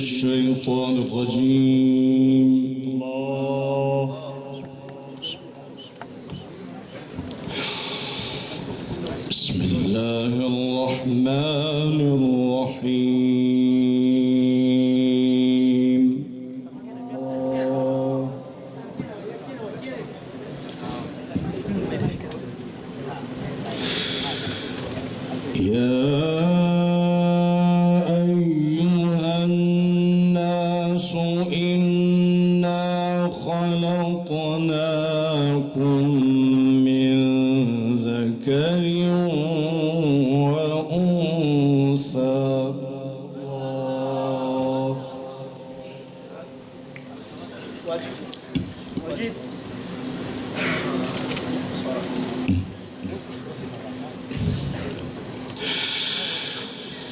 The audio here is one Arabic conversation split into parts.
الشيطان الرجيم. بسم الله الرحمن الرحيم. يا أيها الناس إنا خلقناكم من ذكر وأنثى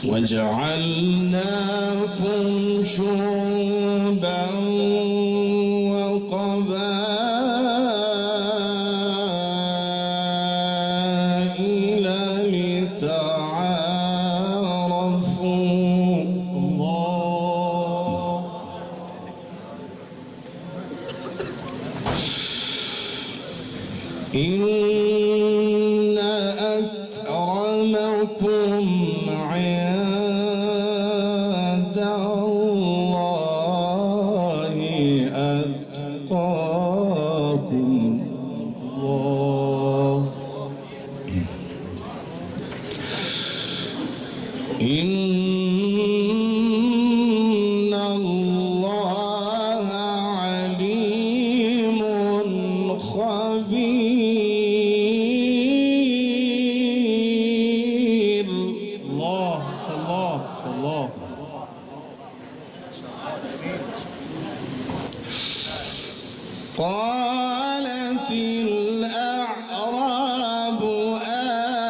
وجعلناكم شعوبا وقبائل لتعارفوا. إن أكرمكم عند الله أتقاكم. إن الله عليم خبير. الله الله الله. قالت الأعراب آمنا.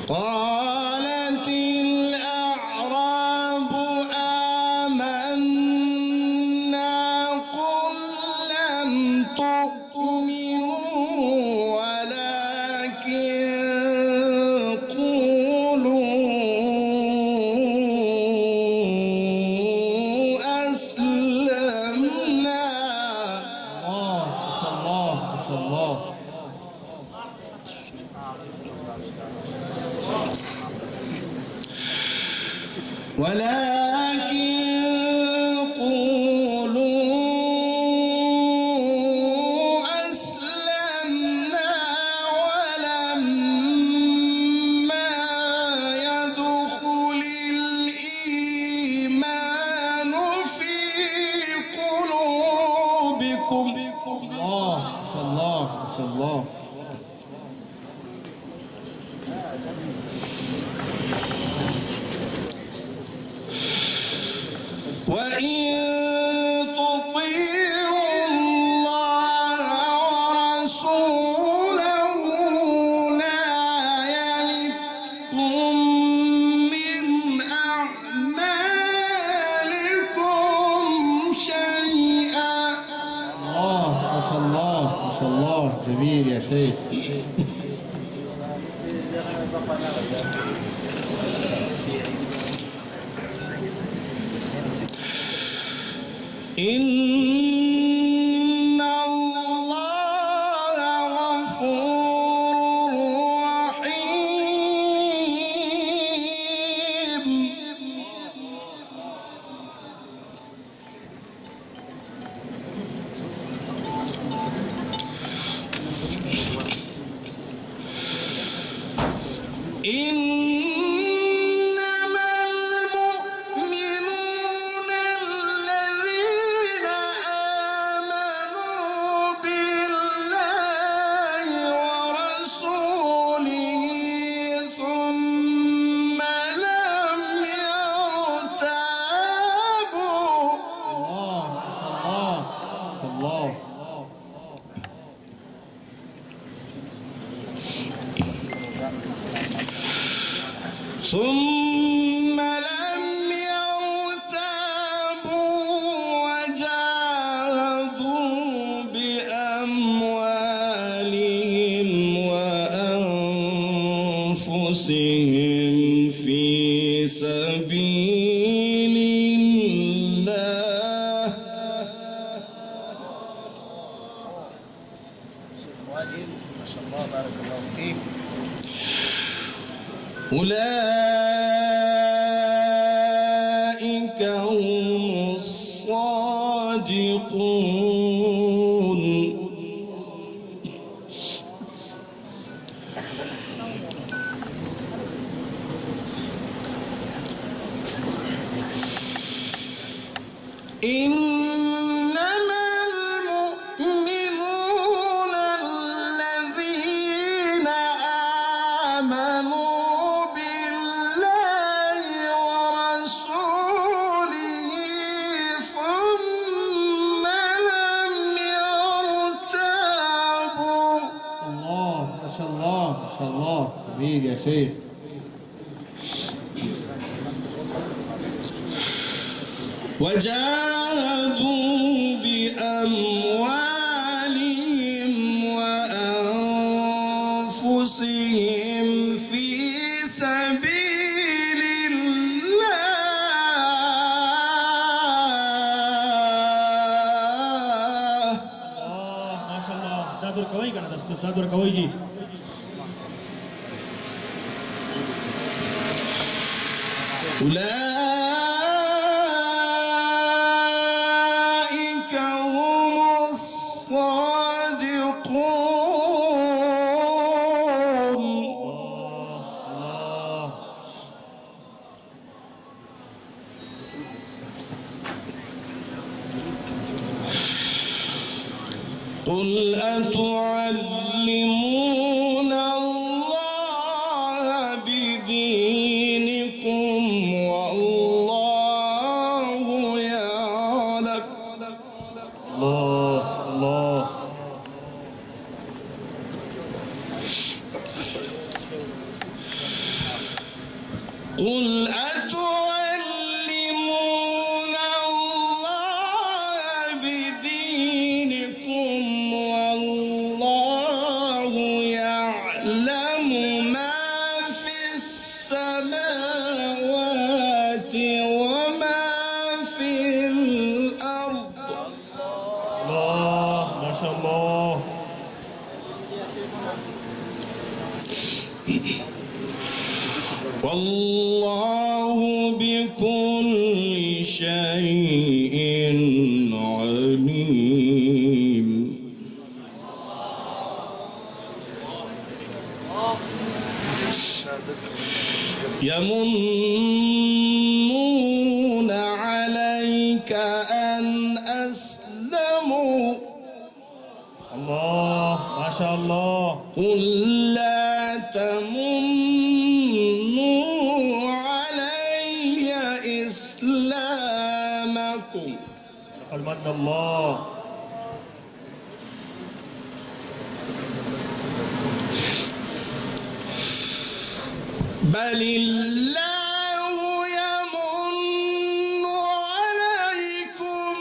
قالت الأعراب آمنا قل لم تؤمنوا ولكن أسلمنا. الله الله. ولكن قولوا أسلمنا ولما يدخل الإيمان في قلوبكم. الله الله الله. وإن تطيعوا الله ورسوله لا يلدكم من أعمالكم شيئا. الله ما شاء الله ما شاء الله. جميل يا شيخ. إن الله غفور رحيم. إنما المؤمنون الذين آمنوا بالله ورسوله ثم لم يرتابوا. الله الله الله. ثم لم يرتابوا وجاهدوا بأموالهم ما شاء الله بارك الله فيك. أولئك هم الصادقون. إنما المؤمنون الذين آمنوا بالله ورسوله ثم لم يرتابوا. الله ما شاء الله ما شاء الله، جميل يا شيخ. وجاهدوا بأموالهم وأنفسهم في سبيل الله. ما شاء الله. دادور کوي کنه دستور دادور کوي جی. أولئك هم الصادقون. قل أتعلمون الله بدينكم والله يعلم. الله الله. قل أتعلمون الله بدينكم والله يعلم ما في السماوات وما في الأرض. الله ما شاء الله. والله بكل شيء عليم. يمنون عليك أن أسلموا. الله ما شاء الله. قل لا تمنوا علي إسلامكم قل من الله. بل الله يمن عليكم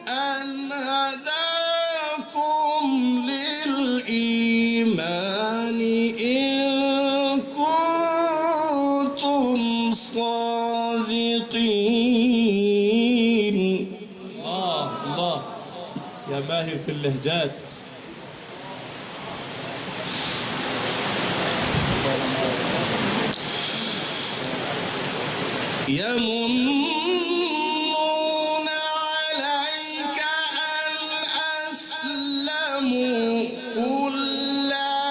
أن هداكم للإيمان إن كنتم صادقين. الله الله يا ماهر في اللهجات. يمنون عليك أن أسلموا قل لا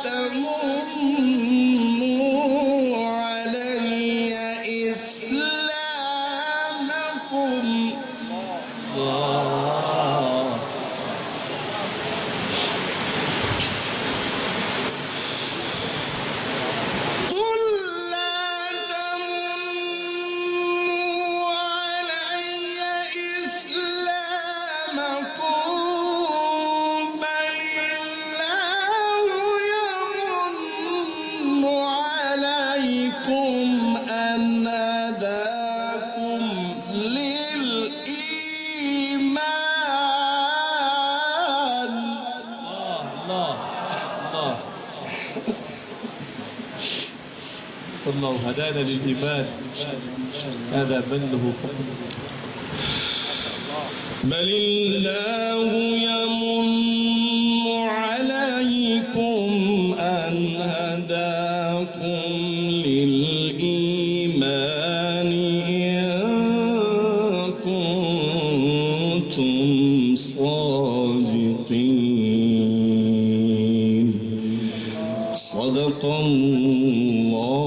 تمنوا علي إسلامكم. قل لا تمنوا علي إسلامكم بل الله يمن عليكم أن هداكم للإيمان. الله الله. الله هدانا للإيمان، هذا منه فضل. بل الله يمن عليكم دعاكم للإيمان إن كنتم صادقين. صدق الله